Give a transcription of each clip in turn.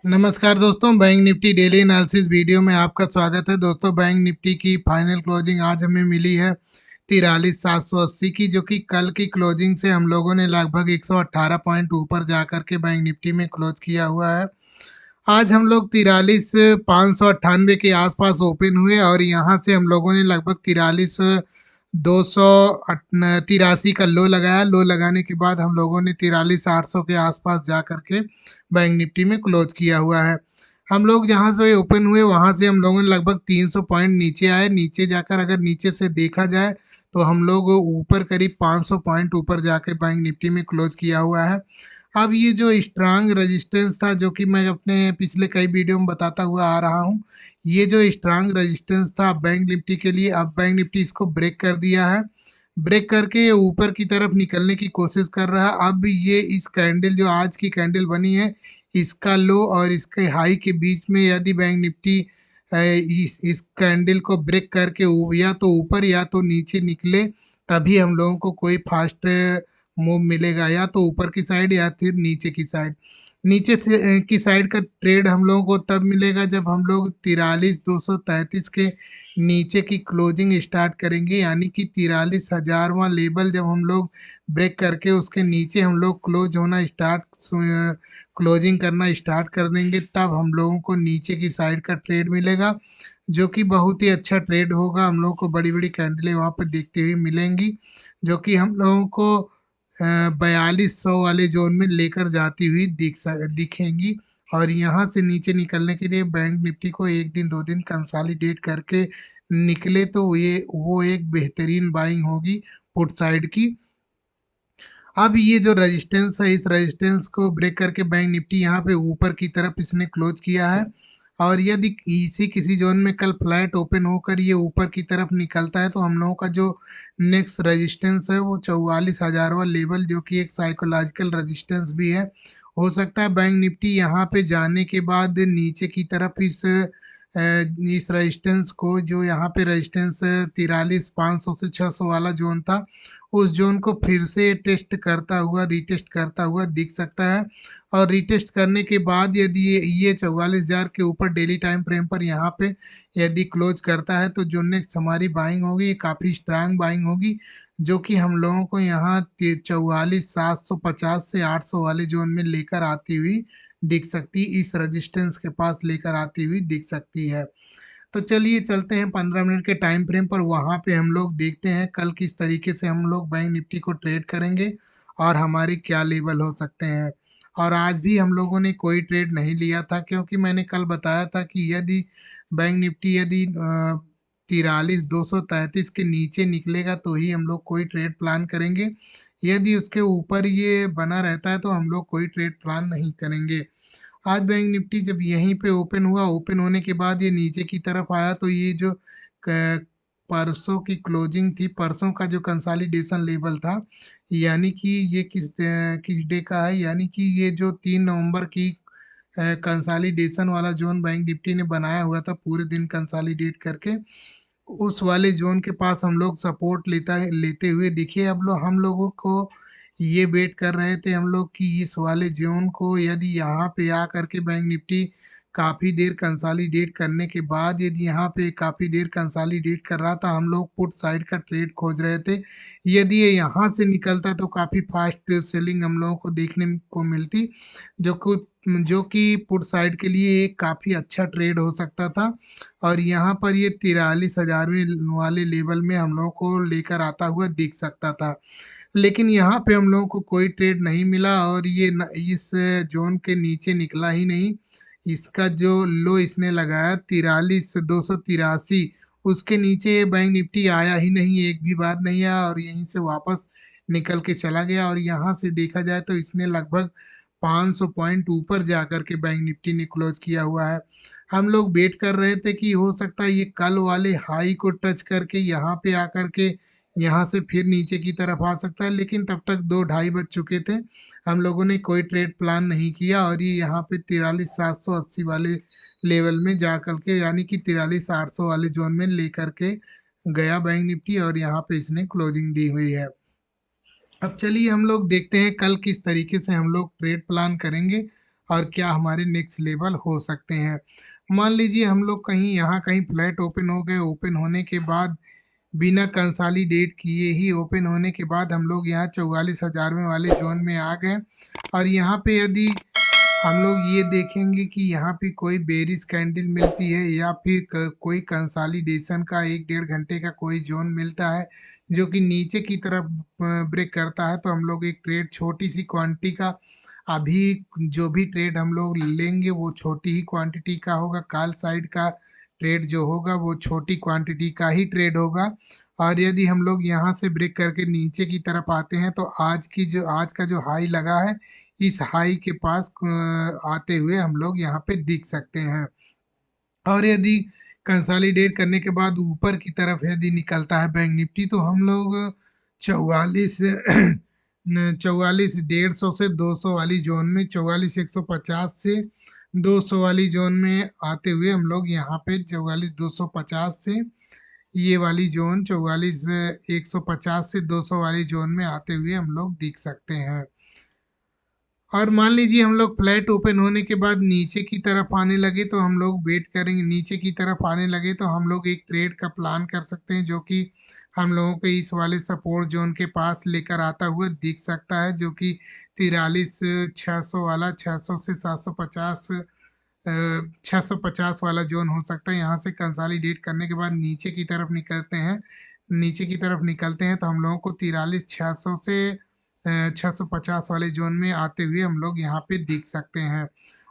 नमस्कार दोस्तों, bank Nifty daily analysis video में आपका स्वागत है। दोस्तों, बैंक निफ्टी की फाइनल क्लोजिंग आज हमें मिली है 43,780 की, जो कि कल की क्लोजिंग से हम लोगों ने लगभग 118 पॉइंट ऊपर जा कर के बैंक निफ्टी में क्लोज किया हुआ है। आज हम लोग 43,598 के आसपास ओपन हुए और यहाँ से हम लोगों ने लगभग 43,283 का लो लगाया। लो लगाने के बाद हम लोगों ने 43,800 के आसपास जा करके बैंक निफ्टी में क्लोज किया हुआ है। हम लोग जहाँ से ओपन हुए वहाँ से हम लोगों ने लगभग 300 पॉइंट नीचे आए। नीचे जाकर अगर नीचे से देखा जाए तो हम लोग ऊपर करीब 500 पॉइंट ऊपर जाके बैंक निफ्टी में क्लोज किया हुआ है। अब ये जो स्ट्रांग रेजिस्टेंस था, जो कि मैं अपने पिछले कई वीडियो में बताता हुआ आ रहा हूँ, ये जो स्ट्रांग रेजिस्टेंस था बैंक निफ्टी के लिए, अब बैंक निफ्टी इसको ब्रेक कर दिया है। ब्रेक करके ये ऊपर की तरफ निकलने की कोशिश कर रहा है। अब ये इस कैंडल, जो आज की कैंडल बनी है, इसका लो और इसके हाई के बीच में यदि बैंक निफ्टी इस कैंडल को ब्रेक करके या तो ऊपर या तो नीचे निकले, तभी हम लोगों को कोई फास्ट मूव मिलेगा, या तो ऊपर की साइड या फिर नीचे की साइड। नीचे से की साइड का ट्रेड हम लोगों को तब मिलेगा जब हम लोग 43,233 के नीचे की क्लोजिंग स्टार्ट करेंगे, यानी कि 43,000वां लेवल जब हम लोग ब्रेक करके उसके नीचे हम लोग क्लोजिंग करना स्टार्ट कर देंगे, तब हम लोगों को नीचे की साइड का ट्रेड मिलेगा, जो कि बहुत ही अच्छा ट्रेड होगा। हम लोग को बड़ी बड़ी कैंडलें वहाँ पर देखते हुए मिलेंगी, जो कि हम लोगों को 4200 वाले जोन में लेकर जाती हुई दिखेंगी। और यहाँ से नीचे निकलने के लिए बैंक निफ्टी को एक दिन दो दिन कंसालिडेट करके निकले तो ये वो एक बेहतरीन बाइंग होगी पुट साइड की। अब ये जो रेजिस्टेंस है, इस रेजिस्टेंस को ब्रेक करके बैंक निफ्टी यहाँ पे ऊपर की तरफ इसने क्लोज किया है। और यदि इसी किसी जोन में कल फ्लैट ओपन होकर ये ऊपर की तरफ निकलता है तो हम लोगों का जो नेक्स्ट रेजिस्टेंस है वो 44,000वां लेवल, जो कि एक साइकोलॉजिकल रेजिस्टेंस भी है। हो सकता है बैंक निफ्टी यहाँ पे जाने के बाद नीचे की तरफ इस रेजिस्टेंस को, जो यहाँ पे रेजिस्टेंस 43,500 से 600 वाला जोन था, उस जोन को फिर से रीटेस्ट करता हुआ दिख सकता है। और रीटेस्ट करने के बाद यदि ये 44,000 के ऊपर डेली टाइम फ्रेम पर यहाँ पे यदि क्लोज करता है तो जो नेक्स्ट हमारी बाइंग होगी ये काफ़ी स्ट्रांग बाइंग होगी, जो कि हम लोगों को यहाँ 44,750 से 800 वाले जोन में लेकर आती हुई दिख सकती, इस रेजिस्टेंस के पास लेकर आती हुई दिख सकती है। तो चलिए चलते हैं 15 मिनट के टाइम फ्रेम पर, वहाँ पे हम लोग देखते हैं कल किस तरीके से हम लोग बैंक निफ्टी को ट्रेड करेंगे और हमारे क्या लेवल हो सकते हैं। और आज भी हम लोगों ने कोई ट्रेड नहीं लिया था, क्योंकि मैंने कल बताया था कि यदि बैंक निफ्टी यदि 43,233 के नीचे निकलेगा तो ही हम लोग कोई ट्रेड प्लान करेंगे। यदि उसके ऊपर ये बना रहता है तो हम लोग कोई ट्रेड प्लान नहीं करेंगे। आज बैंक निफ्टी जब यहीं पे ओपन हुआ, ओपन होने के बाद ये नीचे की तरफ आया, तो ये जो परसों की क्लोजिंग थी, परसों का जो कंसोलिडेशन लेवल था, यानी कि ये किस डे का है, यानी कि ये जो 3 नवंबर की कंसोलिडेशन वाला जोन बैंक निफ्टी ने बनाया हुआ था पूरे दिन कंसोलिडेट करके, उस वाले जोन के पास हम लोग सपोर्ट लेते हुए दिखे। हम लोगों को ये वेट कर रहे थे हम लोग कि इस वाले जोन को यदि यहाँ पे आ करके बैंक निफ्टी काफ़ी देर कंसोलिडेट करने के बाद, यदि यहाँ पे काफ़ी देर कंसोलिडेट कर रहा था, हम लोग पुट साइड का ट्रेड खोज रहे थे। यदि ये यहाँ से निकलता तो काफ़ी फास्ट सेलिंग हम लोगों को देखने को मिलती, जो कि जो कि पुट साइड के लिए एक काफ़ी अच्छा ट्रेड हो सकता था। और यहाँ पर ये 43,000वें वाले लेवल में हम लोगों को लेकर आता हुआ दिख सकता था। लेकिन यहाँ पे हम लोगों को कोई ट्रेड नहीं मिला और इस जोन के नीचे निकला ही नहीं। इसका जो लो इसने लगाया 43,283, उसके नीचे ये बैंक निफ्टी आया ही नहीं, एक भी बार नहीं आया और यहीं से वापस निकल के चला गया। और यहाँ से देखा जाए तो इसने लगभग 500 पॉइंट ऊपर जा कर के बैंक निफ्टी ने क्लोज किया हुआ है। हम लोग वेट कर रहे थे कि हो सकता है ये कल वाले हाई को टच करके यहाँ पे आकर के यहाँ से फिर नीचे की तरफ आ सकता है, लेकिन तब तक 2 ढाई बज चुके थे। हम लोगों ने कोई ट्रेड प्लान नहीं किया और ये यहाँ पे 43,780 वाले लेवल में जा कर के, यानी कि 43,800 वाले जोन में लेकर के गया बैंक निफ्टी और यहाँ पे इसने क्लोजिंग दी हुई है। अब चलिए हम लोग देखते हैं कल किस तरीके से हम लोग ट्रेड प्लान करेंगे और क्या हमारे नेक्स्ट लेवल हो सकते हैं। मान लीजिए हम लोग कहीं यहाँ कहीं फ्लैट ओपन हो गए, ओपन होने के बाद बिना कंसालिडेट किए ही ओपन होने के बाद हम लोग यहाँ 44,000वें वाले जोन में आ गए, और यहाँ पे यदि हम लोग ये देखेंगे कि यहाँ पे कोई बेरिश कैंडल मिलती है या फिर कोई कंसालिडेशन का 1-1.5 घंटे का कोई जोन मिलता है जो कि नीचे की तरफ ब्रेक करता है, तो हम लोग एक ट्रेड छोटी सी क्वांटिटी का, अभी जो भी ट्रेड हम लोग लेंगे वो छोटी ही क्वांटिटी का होगा। कॉल साइड का ट्रेड जो होगा वो छोटी क्वांटिटी का ही ट्रेड होगा। और यदि हम लोग यहाँ से ब्रेक करके नीचे की तरफ आते हैं तो आज का जो हाई लगा है, इस हाई के पास आते हुए हम लोग यहाँ पे दिख सकते हैं। और यदि कंसोलिडेट करने के बाद ऊपर की तरफ यदि निकलता है बैंक निफ्टी, तो हम लोग 44 44,150 से 200 वाली जोन में, 44,150 से 200 वाली जोन में आते हुए हम लोग यहाँ पे 44,250 से ये वाली जोन 44,150 से 200 वाली जोन में आते हुए हम लोग दिख सकते हैं। और मान लीजिए हम लोग फ्लैट ओपन होने के बाद नीचे की तरफ आने लगे तो हम लोग वेट करेंगे, नीचे की तरफ आने लगे तो हम लोग एक ट्रेड का प्लान कर सकते हैं जो कि हम लोगों को इस वाले सपोर्ट जोन के पास लेकर आता हुआ दिख सकता है, जो कि 43,600 वाला, 600 से 750, 650 वाला जोन हो सकता है। यहाँ से कंसोलिडेट करने के बाद नीचे की तरफ निकलते हैं, नीचे की तरफ निकलते हैं तो हम लोगों को 43,600 से 650 वाले जोन में आते हुए हम लोग यहाँ पे दिख सकते हैं।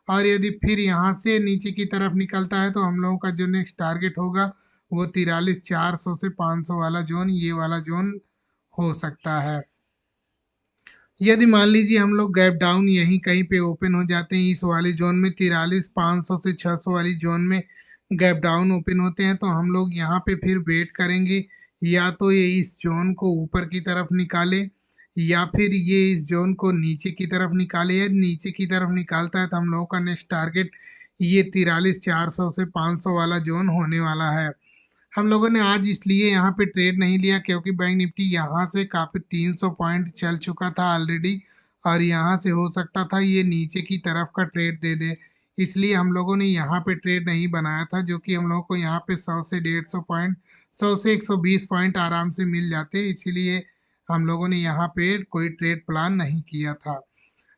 और यदि फिर यहाँ से नीचे की तरफ निकलता है तो हम लोगों का जो नेक्स्ट टारगेट होगा वो 43,400 से 500 वाला जोन, ये वाला जोन हो सकता है। यदि मान लीजिए हम लोग गैप डाउन यहीं कहीं पे ओपन हो जाते हैं इस वाले जोन में, 43,500 से 600 वाली जोन में गैप डाउन ओपन होते हैं, तो हम लोग यहाँ पे फिर वेट करेंगे, या तो ये इस जोन को ऊपर की तरफ निकाले या फिर ये इस जोन को नीचे की तरफ निकाले। यदि नीचे की तरफ निकालता है तो हम लोगों का नेक्स्ट टारगेट ये 43,400 से 500 वाला जोन होने वाला है। हम लोगों ने आज इसलिए यहाँ पे ट्रेड नहीं लिया क्योंकि बैंक निफ्टी यहाँ से काफ़ी 300 पॉइंट चल चुका था ऑलरेडी, और यहाँ से हो सकता था ये नीचे की तरफ का ट्रेड दे दे, इसलिए हम लोगों ने यहाँ पे ट्रेड नहीं बनाया था, जो कि हम लोगों को यहाँ पे 100 से 150 पॉइंट, 100 से 120 पॉइंट आराम से मिल जाते, इसीलिए हम लोगों ने यहाँ पे कोई ट्रेड प्लान नहीं किया था।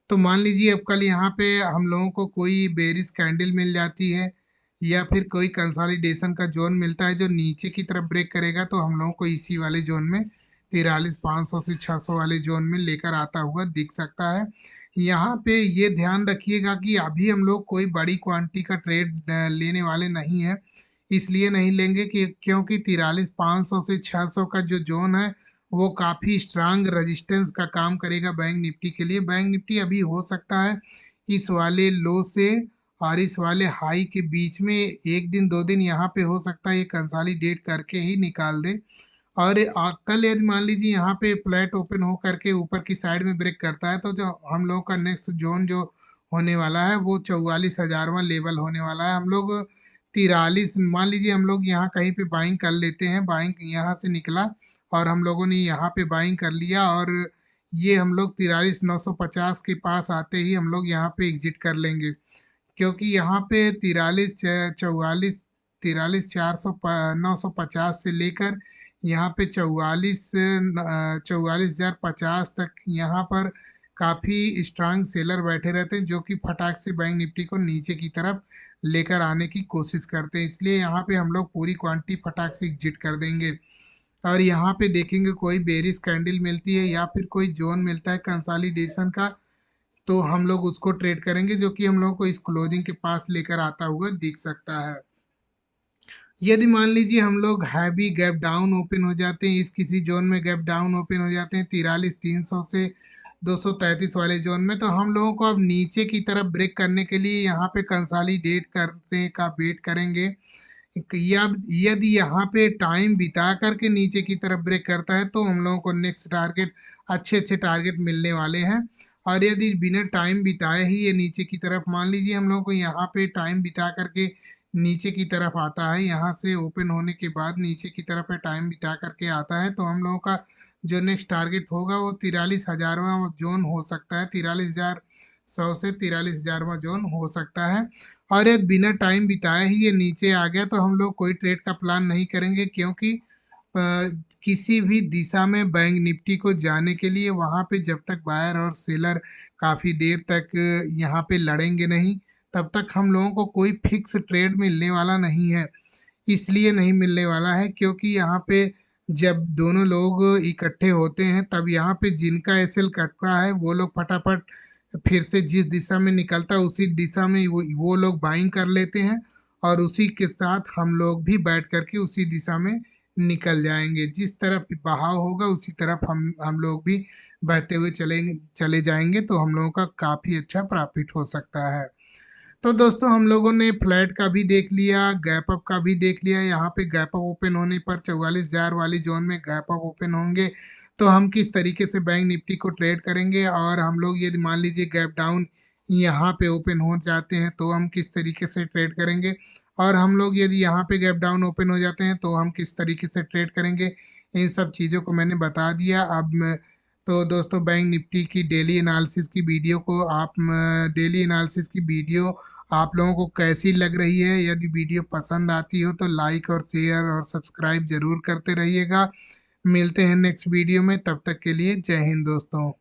तो मान लीजिए अब कल यहाँ पे हम लोगों को कोई बेरिश कैंडल मिल जाती है या फिर कोई कंसोलिडेशन का जोन मिलता है जो नीचे की तरफ ब्रेक करेगा, तो हम लोगों को इसी वाले जोन में 43,500 से 600 वाले जोन में लेकर आता हुआ दिख सकता है। यहाँ पे ये ध्यान रखिएगा कि अभी हम लोग कोई बड़ी क्वांटिटी का ट्रेड लेने वाले नहीं है, इसलिए नहीं लेंगे कि क्योंकि 43,500 से 600 का जो जोन है वो काफ़ी स्ट्रांग रेजिस्टेंस का काम करेगा बैंक निफ्टी के लिए। बैंक निफ्टी अभी हो सकता है इस वाले लो से और इस वाले हाई के बीच में एक दिन दो दिन यहाँ पे हो सकता है ये कंसोलिडेट करके ही निकाल दे। और कल यदि मान लीजिए यहाँ पे फ्लैट ओपन हो करके ऊपर की साइड में ब्रेक करता है तो जो हम लोग का नेक्स्ट जोन जो होने वाला है वो 44,000वां लेवल होने वाला है। हम लोग 43, मान लीजिए हम लोग यहाँ कहीं पे बाइंग कर लेते हैं, बाइंग यहाँ से निकला और हम लोगों ने यहाँ पे बाइंग कर लिया, और ये हम लोग 43,950 के पास आते ही हम लोग यहाँ पे एग्जिट कर लेंगे, क्योंकि यहाँ पे 43,950 से लेकर यहाँ पे 44,050 तक यहाँ पर काफ़ी स्ट्रांग सेलर बैठे रहते हैं जो कि फटाक से बैंक निफ्टी को नीचे की तरफ लेकर आने की कोशिश करते हैं, इसलिए यहाँ पे हम लोग पूरी क्वांटिटी फटाक से एग्जिट कर देंगे। और यहाँ पे देखेंगे कोई बेरिश कैंडल मिलती है या फिर कोई जोन मिलता है कंसोलिडेशन का, तो हम लोग उसको ट्रेड करेंगे जो कि हम लोग को इस क्लोजिंग के पास लेकर आता हुआ दिख सकता है। यदि मान लीजिए हम लोग हैवी गैप डाउन ओपन हो जाते हैं, इस किसी जोन में गैप डाउन ओपन हो जाते हैं 43,300 से 233 वाले जोन में, तो हम लोगों को अब नीचे की तरफ ब्रेक करने के लिए यहाँ पे कंसोलिडेट करने का वेट करेंगे, या यदि यहाँ पे टाइम बिता करके नीचे की तरफ ब्रेक करता है तो हम लोगों को नेक्स्ट टारगेट, अच्छे अच्छे टारगेट मिलने वाले हैं। और यदि बिना टाइम बिताए ही ये नीचे की तरफ, मान लीजिए हम लोगों को यहाँ पे टाइम बिता करके नीचे की तरफ आता है, यहाँ से ओपन होने के बाद नीचे की तरफ टाइम बिता करके आता है, तो हम लोगों का जो नेक्स्ट टारगेट होगा वो 43,000वां जोन हो सकता है, 43,000 100 से 43,000वां जोन हो सकता है। और ये बिना टाइम बिताए ही ये नीचे आ गया तो हम लोग कोई ट्रेड का प्लान नहीं करेंगे, क्योंकि अ, किसी भी दिशा में बैंक निफ्टी को जाने के लिए वहाँ पे जब तक बायर और सेलर काफ़ी देर तक यहाँ पे लड़ेंगे नहीं, तब तक हम लोगों को कोई फिक्स ट्रेड मिलने वाला नहीं है। इसलिए नहीं मिलने वाला है क्योंकि यहाँ पे जब दोनों लोग इकट्ठे होते हैं तब यहाँ पे जिनका एसएल कटता है वो लोग फटाफट फिर से जिस दिशा में निकलता है उसी दिशा में वो लोग बाइंग कर लेते हैं, और उसी के साथ हम लोग भी बैठ करके उसी दिशा में निकल जाएंगे। जिस तरफ बहाव होगा उसी तरफ हम लोग भी बहते हुए चलेंगे चले जाएंगे, तो हम लोगों का काफ़ी अच्छा प्रॉफिट हो सकता है। तो दोस्तों हम लोगों ने फ्लैट का भी देख लिया, गैप अप का भी देख लिया। यहाँ पे गैप अप ओपन होने पर 44,000 वाली जोन में गैप अप ओपन होंगे तो हम किस तरीके से बैंक निफ्टी को ट्रेड करेंगे, और हम लोग यदि मान लीजिए गैप डाउन यहाँ पे ओपन हो जाते हैं तो हम किस तरीके से ट्रेड करेंगे, और हम लोग यदि यहाँ पे गैप डाउन ओपन हो जाते हैं तो हम किस तरीके से ट्रेड करेंगे, इन सब चीज़ों को मैंने बता दिया। अब मैं तो दोस्तों बैंक निफ्टी की डेली एनालिसिस की वीडियो को आप डेली एनालिसिस की वीडियो आप लोगों को कैसी लग रही है? यदि वीडियो पसंद आती हो तो लाइक और शेयर और सब्सक्राइब जरूर करते रहिएगा। मिलते हैं नेक्स्ट वीडियो में, तब तक के लिए जय हिंद दोस्तों।